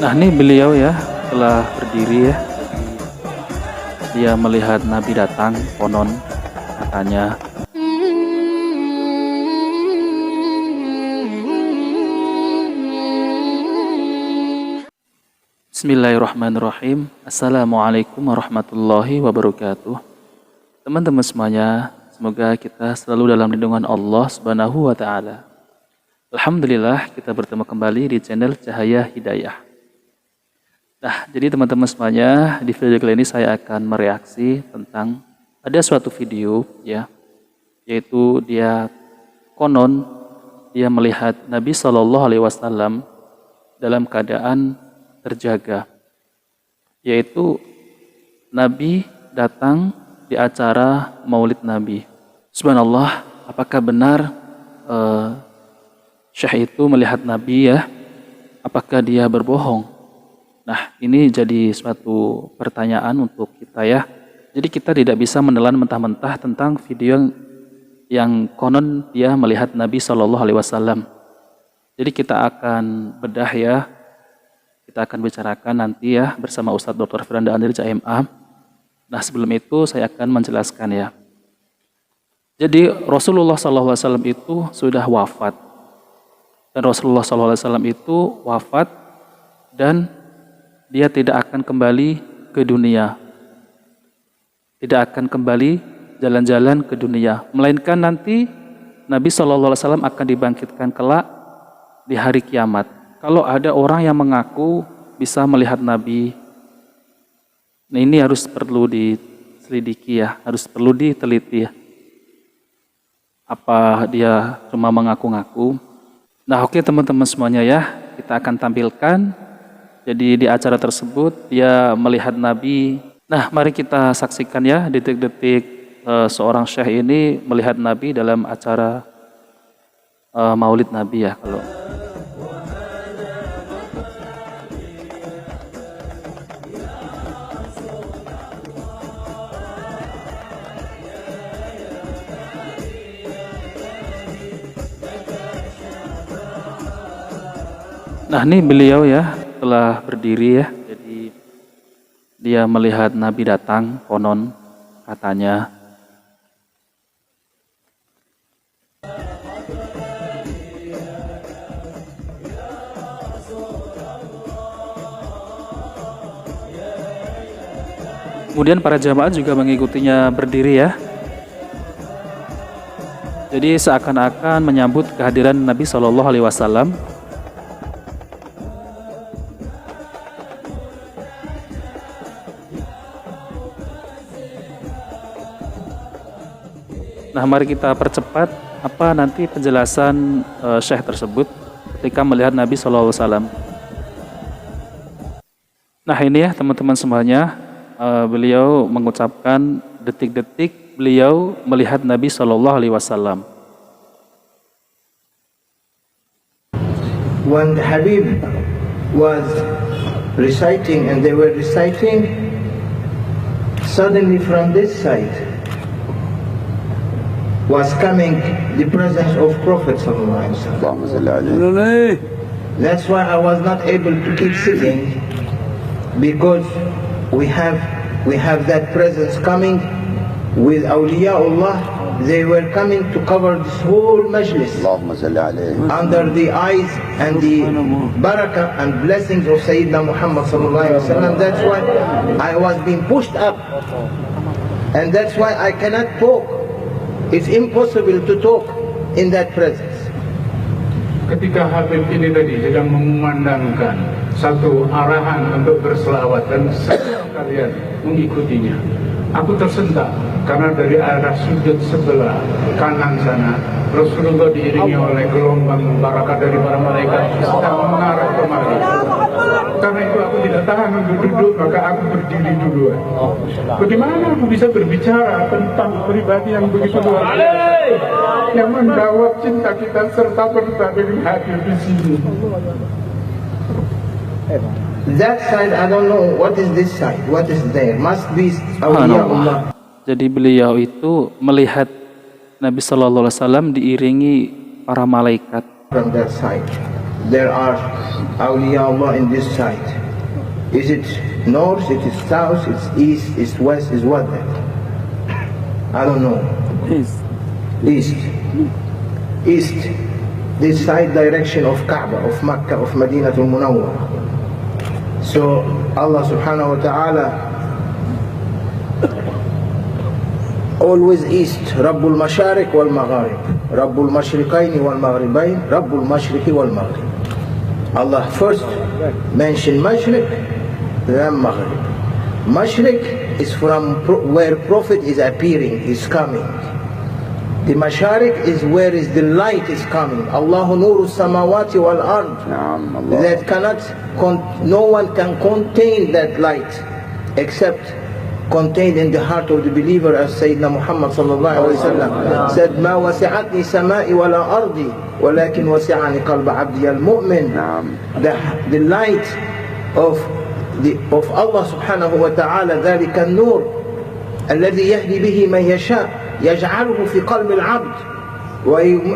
Nah, ini beliau ya telah berdiri ya. Dia melihat Nabi datang, konon katanya. Bismillahirrahmanirrahim. Assalamualaikum warahmatullahi wabarakatuh. Teman-teman semuanya, semoga kita selalu dalam lindungan Allah Subhanahu wa taala. Alhamdulillah, kita bertemu kembali di channel Cahaya Hidayah. Nah, jadi teman-teman semuanya, di video kali ini saya akan mereaksi tentang ada suatu video ya, yaitu konon dia melihat Nabi Shallallahu Alaihi Wasallam dalam keadaan terjaga, yaitu Nabi datang di acara Maulid Nabi. Subhanallah, apakah benar Syekh itu melihat Nabi ya? Apakah dia berbohong? Nah, ini jadi suatu pertanyaan untuk kita ya. Jadi kita tidak bisa menelan mentah-mentah tentang video yang konon dia melihat Nabi Shallallahu Alaihi Wasallam. Jadi kita akan bedah ya. Kita akan bicarakan nanti ya bersama Ustadz Dr. Firanda Andir CMA. Nah, sebelum itu saya akan menjelaskan ya. Jadi Rasulullah Shallallahu Alaihi Wasallam itu sudah wafat. Dan Rasulullah Shallallahu Alaihi Wasallam itu wafat dan dia tidak akan kembali ke dunia. Tidak akan kembali jalan-jalan ke dunia. Melainkan nanti Nabi SAW akan dibangkitkan kelak di hari kiamat. Kalau ada orang yang mengaku bisa melihat Nabi, nah ini harus perlu diselidiki ya, harus perlu diteliti ya. Apa dia cuma mengaku-ngaku? Nah, oke teman-teman semuanya ya, kita akan tampilkan. Jadi di acara tersebut dia melihat Nabi. Nah, mari kita saksikan ya detik-detik seorang syekh ini melihat Nabi dalam acara Maulid Nabi ya. Nah, ini beliau ya telah berdiri ya. Jadi dia melihat Nabi datang, konon katanya. Kemudian para jamaah juga mengikutinya berdiri ya. Jadi seakan-akan menyambut kehadiran Nabi Shallallahu Alaihi Wasallam. Nah, mari kita percepat apa nanti penjelasan Syekh tersebut ketika melihat Nabi SAW. Nah, ini ya teman-teman semuanya, beliau mengucapkan detik-detik beliau melihat Nabi SAW. When the Habib was reciting and they were reciting, suddenly from this side was coming the presence of Prophet sallallahu alaihi wasallam. That's why I was not able to keep sitting, because we have that presence coming with awliyaullah. They were coming to cover this whole majlis under the eyes and the barakah and blessings of Sayyidina Muhammad sallallahu alaihi wasallam. That's why I was being pushed up, and that's why I cannot talk. It's impossible to talk in that presence. Ketika Habib ini tadi sedang mengumandangkan satu arahan untuk berselawat dan semua kalian mengikutinya, aku tersentak karena dari arah sudut sebelah kanan sana Rasulullah diiringi oleh gelombang barakah dari para malaikat sedang mengarah kemari. Karena itu aku tidak tahan untuk duduk, maka aku berdiri duluan. Bagaimana aku bisa berbicara tentang pribadi yang begitu luar biasa, yang menjawab cinta kita serta serta dengan hadir di sini. That side, I don't know what is this side, what is there. Must be awliyaullah. Jadi beliau itu melihat Nabi Sallallahu Alaihi Wasallam diiringi para malaikat. From that side. there are awliya Allah in this side. Is it north, it is south, it's east, it's west, is what then? I don't know. East. This side direction of Kaaba, of Makkah, of Madinatul Munawwar. So Allah subhanahu wa ta'ala always east. Rabbul Mashariq wal Magharib, Rabbul Mashriqaini wal Maghribain, Rabbul Mashriqi wal Maghrib. Allah first mentioned Mashriq, then Maghrib. Mashriq is from where Prophet is appearing, is coming. The Mashariq is where is the light is coming. Allahu nuru samawati wal ard. That cannot, no one can contain that light except contained in the heart of the believer, as Sayyidina Muhammad sallallahu alaihi wasallam said, "Ma wasi'atni samai wala ardi, walakin wasi'ani qalba abdi al-mu'min." The light of Allah subhanahu wa ta'ala, ذلك النور الذي يهدي به من يشاء يجعله في قلب العبد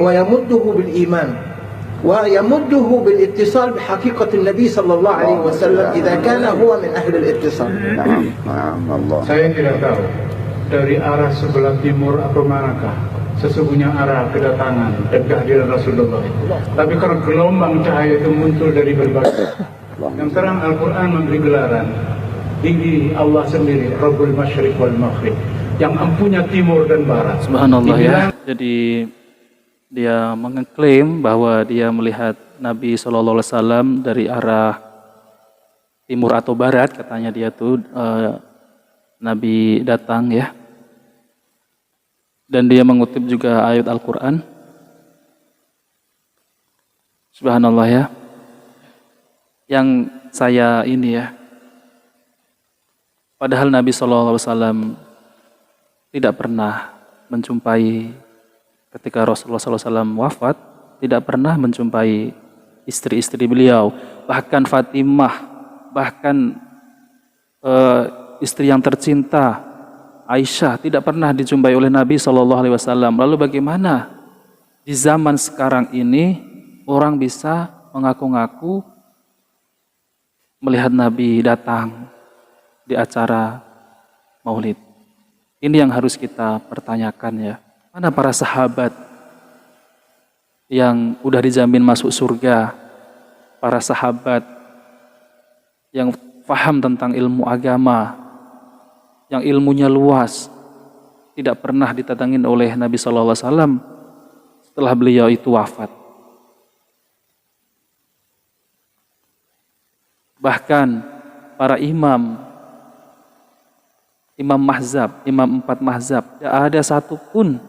ويمده بالإيمان ويمده بالاتصال بحقيقة النبي صلى الله عليه وسلم إذا كان هو من أهل الاتصال. Saya tidak tahu dari arah sebelah timur atau manakah sesungguhnya arah kedatangan dan kehadiran Rasulullah. Tapi kalau gelombang cahaya itu muncul dari berbagai yang terang, Al-Quran memberi gelaran tinggi Allah sendiri, Rabbul Masyriq wal Maghrib, yang empunya timur dan barat. Subhanallah ya. Jadi dia mengklaim bahwa dia melihat Nabi SAW dari arah timur atau barat, katanya dia tuh Nabi datang ya. Dan dia mengutip juga ayat Al-Quran. Subhanallah ya. Yang saya ini ya, padahal Nabi SAW tidak pernah menjumpai, ketika Rasulullah SAW wafat, tidak pernah menjumpai istri-istri beliau, bahkan Fatimah, bahkan istri yang tercinta Aisyah tidak pernah dijumpai oleh Nabi SAW. Lalu bagaimana di zaman sekarang ini orang bisa mengaku-ngaku melihat Nabi datang di acara Maulid? Ini yang harus kita pertanyakan ya. Mana para sahabat yang udah dijamin masuk surga, para sahabat yang paham tentang ilmu agama, yang ilmunya luas, tidak pernah didatangin oleh Nabi SAW setelah beliau itu wafat. Bahkan para imam mazhab, imam 4 mazhab, tidak ada satupun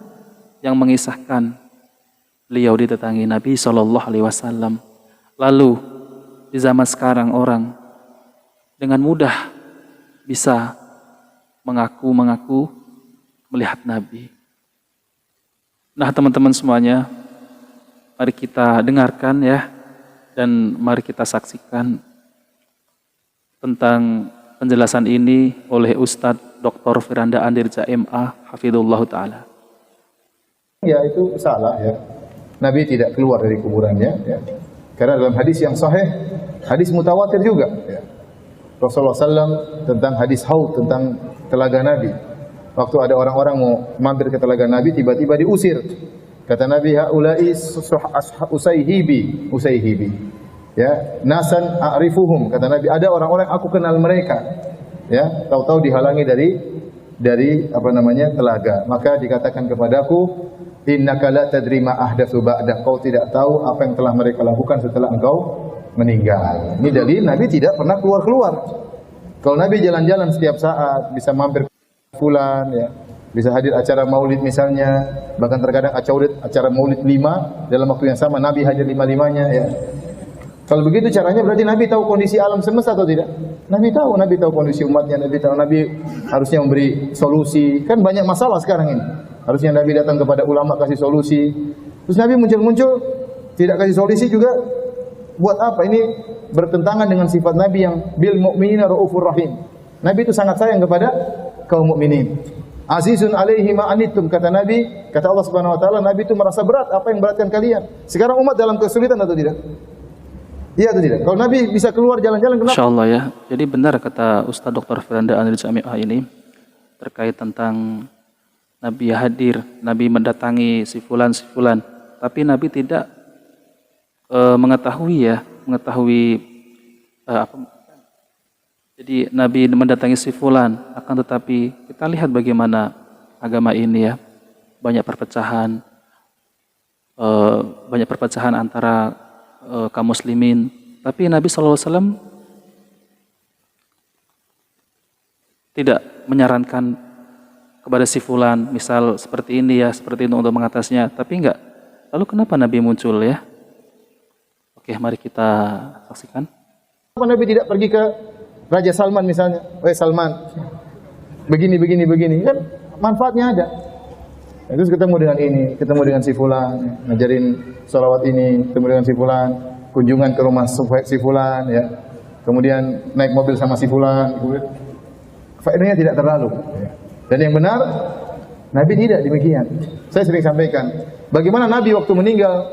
yang mengisahkan beliau didatangi Nabi SAW. Lalu di zaman sekarang orang dengan mudah bisa mengaku melihat Nabi. Nah teman-teman semuanya, mari kita dengarkan ya, dan mari kita saksikan tentang penjelasan ini oleh Ustadz Dr. Firanda Andirja MA Hafidhullah Ta'ala. Ya, itu salah ya. Nabi tidak keluar dari kuburannya ya. Karena dalam hadis yang sahih, hadis mutawatir juga ya. Rasulullah SAW tentang hadis haud, tentang telaga Nabi. Waktu ada orang-orang mau mampir ke telaga Nabi, tiba-tiba diusir. Kata Nabi, haula'i usayhibi. Ya, nasan a'rifuhum, kata Nabi, ada orang-orang aku kenal mereka. Ya, tahu-tahu dihalangi dari telaga. Maka dikatakan kepadaku, innaka la tadri ma ahdatsu ba'da, kau tidak tahu apa yang telah mereka lakukan setelah engkau meninggal. Ini dalil Nabi tidak pernah keluar-keluar. Kalau Nabi jalan-jalan setiap saat, bisa mampir ke fulan ya, bisa hadir acara Maulid misalnya, bahkan terkadang acara Maulid 5 dalam waktu yang sama Nabi hadir 5-5-nya ya. Kalau begitu caranya berarti Nabi tahu kondisi alam semesta atau tidak? Nabi tahu kondisi umatnya, Nabi harusnya memberi solusi. Kan banyak masalah sekarang ini. Harusnya Nabi datang kepada ulama kasih solusi. Terus Nabi muncul tidak kasih solusi juga. Buat apa? Ini bertentangan dengan sifat Nabi yang bil mu'minina raufur rahim. Nabi itu sangat sayang kepada kaum mukminin. Azizun alaihi ma anittum, kata Nabi, kata Allah Subhanahu wa taala, Nabi itu merasa berat apa yang beratkan kalian. Sekarang umat dalam kesulitan atau tidak? Iya atau tidak? Kalau Nabi bisa keluar jalan-jalan, kenapa? Insya Allah ya. Jadi benar kata Ustadz Dr. Firanda Anil Jami'ah ini terkait tentang Nabi hadir, Nabi mendatangi si fulan, tapi Nabi tidak mengetahui apa. Jadi Nabi mendatangi si fulan, akan tetapi kita lihat bagaimana agama ini ya, banyak perpecahan antara kaum muslimin. Tapi Nabi SAW tidak menyarankan kepada si fulan, misal seperti ini ya, seperti itu untuk mengatasnya. Tapi enggak. Lalu kenapa Nabi muncul ya? Oke, mari kita saksikan. Kenapa Nabi tidak pergi ke Raja Salman misalnya? Salman, begini. Kan manfaatnya ada. Terus ketemu dengan ini, ketemu dengan si fulan, ngajarin sholawat ini, ketemu dengan si fulan, kunjungan ke rumah si fulan, ya. Kemudian naik mobil sama si fulan. Faedahnya tidak terlalu. Dan yang benar, Nabi tidak demikian. Saya sering sampaikan, bagaimana Nabi waktu meninggal,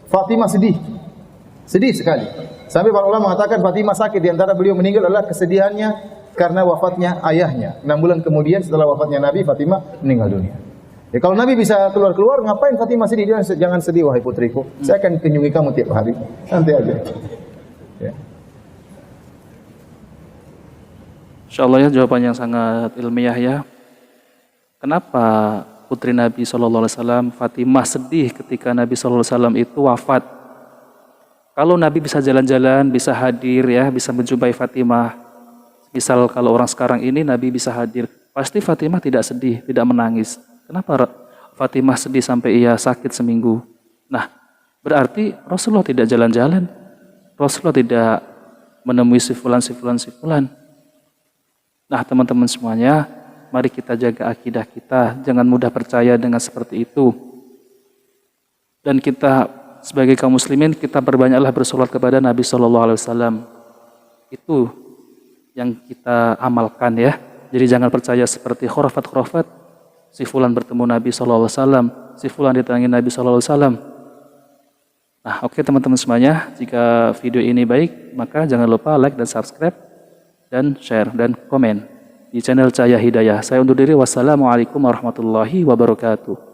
Fatimah sedih sekali. Sampai para ulama mengatakan Fatimah sakit, di antara beliau meninggal adalah kesedihannya karena wafatnya ayahnya. 6 bulan kemudian setelah wafatnya Nabi, Fatimah meninggal dunia. Ya, kalau Nabi bisa keluar, ngapain Fatimah sedih? Jangan sedih wahai putriku. Saya akan kunjungi kamu tiap hari. Santai aja. Ya. Insyaallah ya, jawaban yang sangat ilmiah ya. Kenapa putri Nabi SAW Fatimah sedih ketika Nabi SAW itu wafat? Kalau Nabi bisa jalan-jalan, bisa hadir ya, bisa menjumpai Fatimah. Misal kalau orang sekarang ini Nabi bisa hadir, pasti Fatimah tidak sedih, tidak menangis. Kenapa Fatimah sedih sampai ia sakit seminggu? Nah, berarti Rasulullah tidak jalan-jalan. Rasulullah tidak menemui si fulan. Nah, teman-teman semuanya, mari kita jaga akidah kita. Jangan mudah percaya dengan seperti itu. Dan kita sebagai kaum muslimin, kita berbanyaklah bersolat kepada Nabi SAW. Itu yang kita amalkan ya. Jadi jangan percaya seperti khurafat. Si fulan bertemu Nabi SAW, si fulan didatangi Nabi SAW. Nah, oke teman-teman semuanya, jika video ini baik, maka jangan lupa like dan subscribe, dan share dan komen di channel Cahaya Hidayah. Saya undur diri, wassalamualaikum warahmatullahi wabarakatuh.